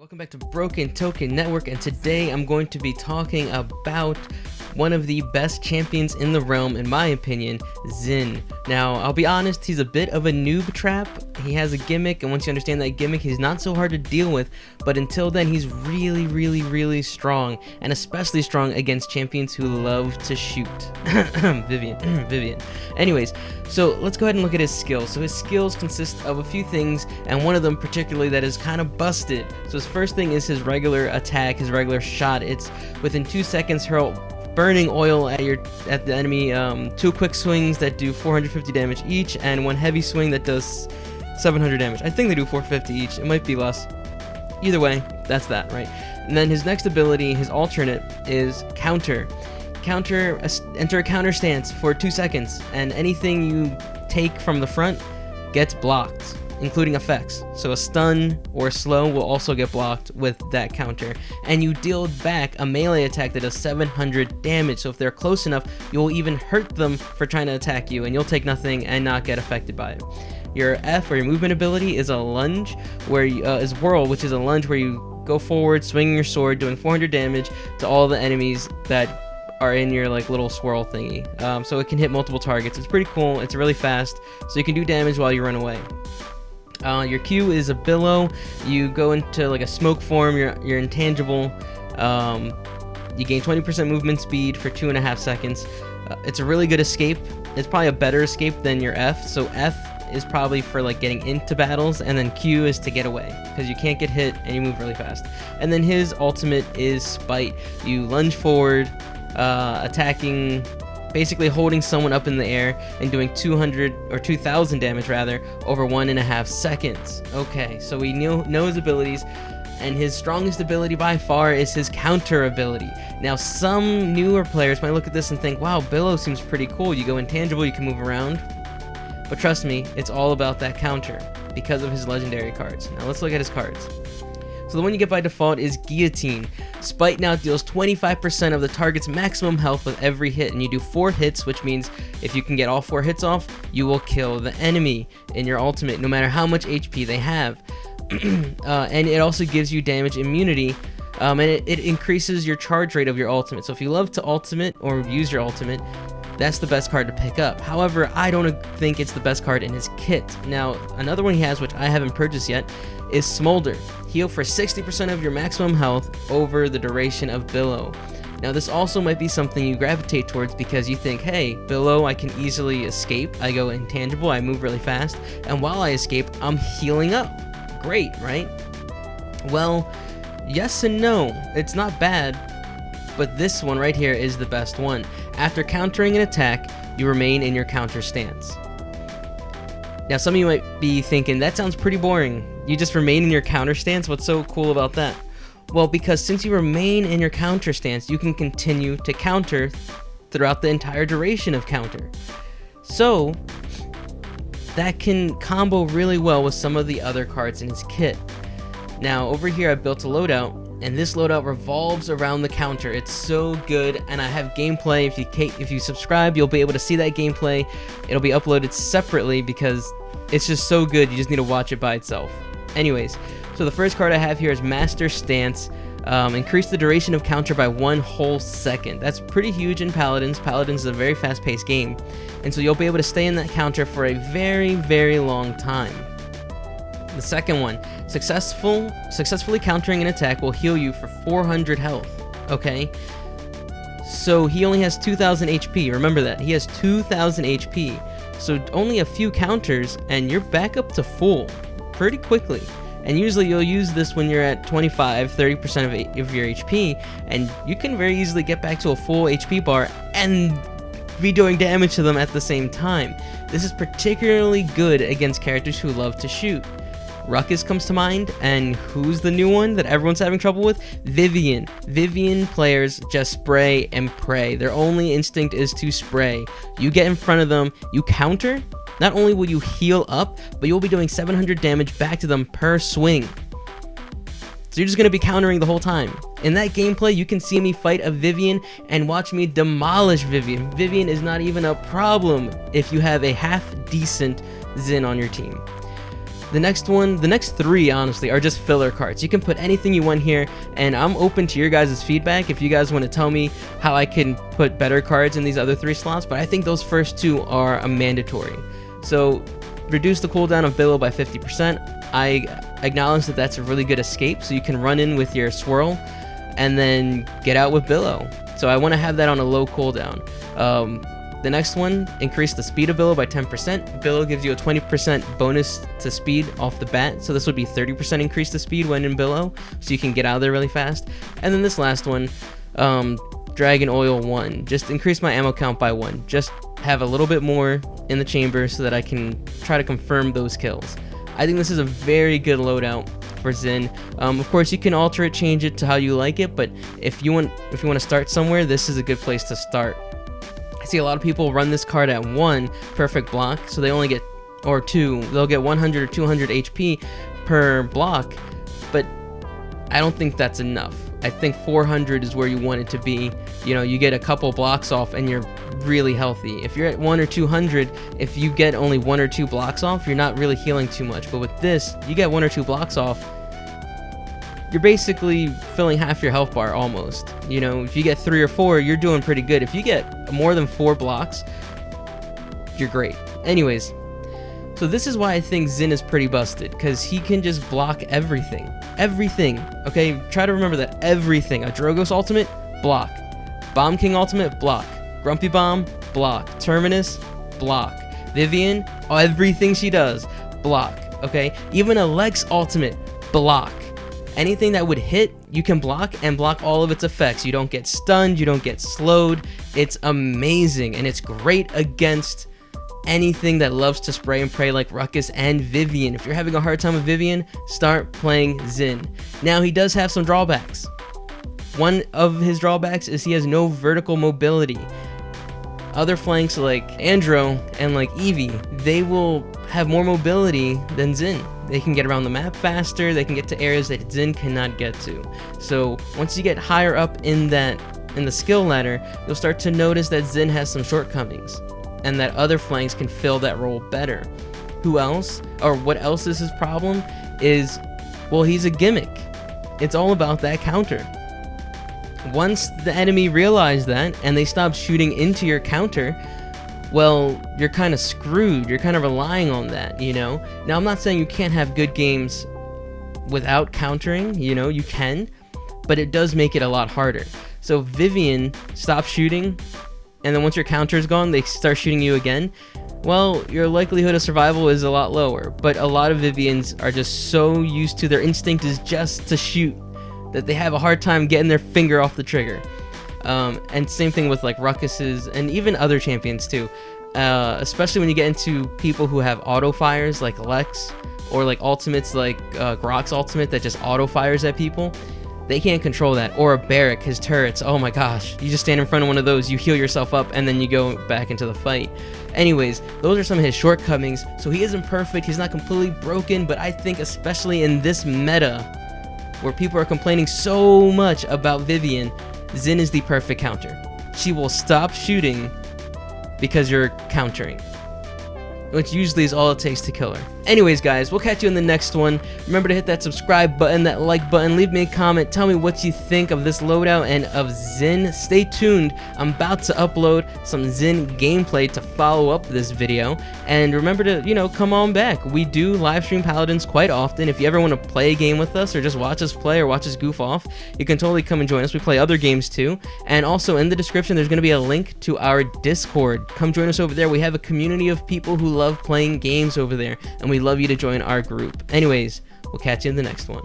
Welcome back to Broken Token Network, and today I'm going to be talking about one of the best champions in the realm, in my opinion, Zhin. Now, I'll be honest, he's a bit of a noob trap. He has a gimmick, and once you understand that gimmick, he's not so hard to deal with, but until then, he's really strong, and especially strong against champions who love to shoot. Vivian. Anyways, so let's go ahead and look at his skills. So his skills consist of a few things, and one of them particularly that is kind of busted. So his first thing is his regular attack, his regular shot. It's within 2 seconds hurl burning oil at the enemy, 2 quick swings that do 450 damage each, and 1 heavy swing that does 700 damage. I think they do 450 each, it might be less. Either way, that's that, right? And then his next ability, his alternate, is counter. Enter a counter stance for 2 seconds, and anything you take from the front gets blocked, including effects. So a stun or a slow will also get blocked with that counter, and you deal back a melee attack that does 700 damage. So if they're close enough, you'll even hurt them for trying to attack you, and you'll take nothing and not get affected by it. Your F, or your movement ability, is a lunge, where is whirl, which is a lunge where you go forward, swinging your sword, doing 400 damage to all the enemies that are in your little swirl thingy. So it can hit multiple targets. It's pretty cool. It's really fast, so you can do damage while you run away. Your Q is a billow. You go into a smoke form. You're intangible. You gain 20% movement speed for 2.5 seconds. It's a really good escape. It's probably a better escape than your F. So F is probably for getting into battles, and then Q is to get away, because you can't get hit and you move really fast. And then his ultimate is Spite. You lunge forward, attacking, basically holding someone up in the air and doing 200 or 2,000 damage rather over 1.5 seconds. Okay, so we know his abilities, and his strongest ability by far is his counter ability. Now, some newer players might look at this and think, wow, Billow seems pretty cool. You go intangible, you can move around. But trust me, it's all about that counter because of his legendary cards. Now let's look at his cards. So the one you get by default is Guillotine. Spite now deals 25% of the target's maximum health with every hit, and you do 4 hits, which means if you can get all 4 hits off, you will kill the enemy in your ultimate, no matter how much HP they have. And it also gives you damage immunity, and it increases your charge rate of your ultimate. So if you love to ultimate or use your ultimate, that's the best card to pick up. However, I don't think it's the best card in his kit. Now, another one he has, which I haven't purchased yet, is Smolder. Heal for 60% of your maximum health over the duration of Billow. Now, this also might be something you gravitate towards because you think, hey, Billow, I can easily escape. I go intangible, I move really fast, and while I escape, I'm healing up. Great, right? Well, yes and no. It's not bad, but this one right here is the best one. After countering an attack, you remain in your counter stance. Now, some of you might be thinking, that sounds pretty boring. You just remain in your counter stance? What's so cool about that? Well, because since you remain in your counter stance, you can continue to counter throughout the entire duration of counter. So, that can combo really well with some of the other cards in his kit. Now, over here I built a loadout, and this loadout revolves around the counter. It's so good, and I have gameplay. If you subscribe, you'll be able to see that gameplay. It'll be uploaded separately because it's just so good, you just need to watch it by itself. Anyways, so the first card I have here is Master Stance. Increase the duration of counter by 1 whole second. That's pretty huge in Paladins. Paladins is a very fast-paced game, and so you'll be able to stay in that counter for a very long time. The second one, successfully countering an attack will heal you for 400 health. Okay, so he only has 2,000 HP. Remember that, he has 2,000 HP. So only a few counters, and you're back up to full pretty quickly. And usually you'll use this when you're at 25-30% of your HP, and you can very easily get back to a full HP bar and be doing damage to them at the same time. This is particularly good against characters who love to shoot. Ruckus comes to mind, and who's the new one that everyone's having trouble with? Vivian. Vivian players just spray and pray. Their only instinct is to spray. You get in front of them, you counter, not only will you heal up, but you'll be doing 700 damage back to them per swing. So you're just going to be countering the whole time. In that gameplay, you can see me fight a Vivian and watch me demolish Vivian. Vivian is not even a problem if you have a half-decent Zhin on your team. The next three, honestly, are just filler cards. You can put anything you want here, and I'm open to your guys' feedback if you guys want to tell me how I can put better cards in these other 3 slots, but I think those first 2 are a mandatory. So reduce the cooldown of Billow by 50%. I acknowledge that that's a really good escape, so you can run in with your Swirl and then get out with Billow. So I want to have that on a low cooldown. The next one, increase the speed of Billow by 10%. Billow gives you a 20% bonus to speed off the bat, so this would be 30% increase to speed when in Billow, so you can get out of there really fast. And then this last one, Dragon Oil 1, just increase my ammo count by 1. Just have a little bit more in the chamber so that I can try to confirm those kills. I think this is a very good loadout for Zhin. Of course, you can alter it, change it to how you like it, but if you want to start somewhere, this is a good place to start. I see a lot of people run this card at 1 perfect block, so they only get, or 2, they'll get 100 or 200 HP per block, but I don't think that's enough. I think 400 is where you want it to be. You know, you get a couple blocks off and you're really healthy. If you're at 1 or 200, if you get only 1 or 2 blocks off, you're not really healing too much. But with this, you get 1 or 2 blocks off, you're basically filling half your health bar almost. You know, if you get 3 or 4, you're doing pretty good. If you get more than 4 blocks, you're great. Anyways, so this is why I think Zhin is pretty busted, because he can just block everything. Everything. Okay, try to remember that. Everything. A Drogos ultimate, block. Bomb King ultimate, block. Grumpy Bomb, block. Terminus, block. Vivian, everything she does, block. Okay, even a Lex ultimate, block. Anything that would hit, you can block and block all of its effects. You don't get stunned, you don't get slowed. It's amazing, and it's great against anything that loves to spray and pray like Ruckus and Vivian. If you're having a hard time with Vivian, start playing Zhin. Now, he does have some drawbacks. One of his drawbacks is he has no vertical mobility. Other flanks like Andro and like Eevee, they will have more mobility than Zhin. They can get around the map faster, they can get to areas that Zhin cannot get to. So once you get higher up in the skill ladder, you'll start to notice that Zhin has some shortcomings, and that other flanks can fill that role better. Who else, or what else is his problem, is, well, he's a gimmick. It's all about that counter. Once the enemy realize that, and they stop shooting into your counter, well, you're kind of screwed. You're kind of relying on that, you know? Now, I'm not saying you can't have good games without countering, you know, you can, but it does make it a lot harder. So Vivian stops shooting, and then once your counter is gone, they start shooting you again. Well, your likelihood of survival is a lot lower, but a lot of Vivians are just so used to their instinct is just to shoot that they have a hard time getting their finger off the trigger. And same thing with like Ruckuses and even other champions too. Especially when you get into people who have auto fires like Lex, or like ultimates like Grok's ultimate that just auto fires at people. They can't control that. Or a Barrack, his turrets, oh my gosh. You just stand in front of one of those, you heal yourself up, and then you go back into the fight. Anyways, those are some of his shortcomings. So he isn't perfect, he's not completely broken, but I think especially in this meta, where people are complaining so much about Vivian, Zhin is the perfect counter. She will stop shooting because you're countering, which usually is all it takes to kill her. Anyways, guys, we'll catch you in the next one. Remember to hit that subscribe button, that like button, leave me a comment, tell me what you think of this loadout and of Zhin. Stay tuned, I'm about to upload some Zhin gameplay to follow up this video, and remember to, you know, come on back. We do live stream Paladins quite often. If you ever want to play a game with us, or just watch us play, or watch us goof off, you can totally come and join us. We play other games too, and also in the description there's going to be a link to our Discord. Come join us over there. We have a community of people who love playing games over there, and we love you to join our group. Anyways, we'll catch you in the next one.